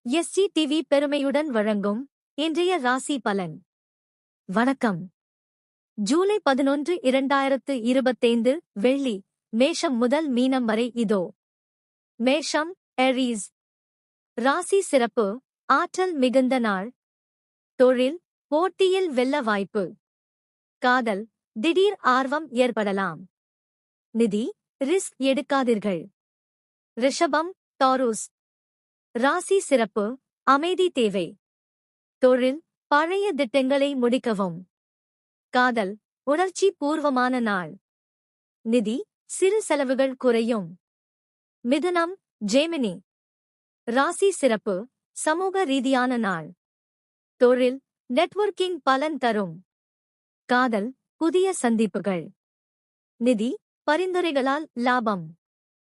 SG TV பெருமையுடன் வழங்கும் இன்றைய ராசி பலன். வணக்கம். ஜூலை 11 2025 வெள்ளி. மேஷம் முதல் மீனம் வரை இதோ. மேஷம் ஏரீஸ் ராசி சிறப்பு. ஆற்றல் மிகுந்த நாள். தொழில் போட்டியில் வெல்ல வாய்ப்பு. காதல் திடீர் ஆர்வம் ஏற்படலாம். நிதி ரிஸ்க் எடுக்காதீர்கள். ரிஷபம் டாரூஸ் ராசி சிறப்பு. அமைதி தேவை. தொழில் பழைய திட்டங்களை முடிக்கவும். காதல் உணர்ச்சி பூர்வமான நாள். நிதி சிறு செலவுகள் குறையும். மிதுனம் ஜெமினி ராசி சிறப்பு. சமூக ரீதியான நாள். தொழில் நெட்வொர்க்கிங் பலன் தரும். காதல் புதிய சந்திப்புகள். நிதி பரிந்துரைகளால் லாபம்.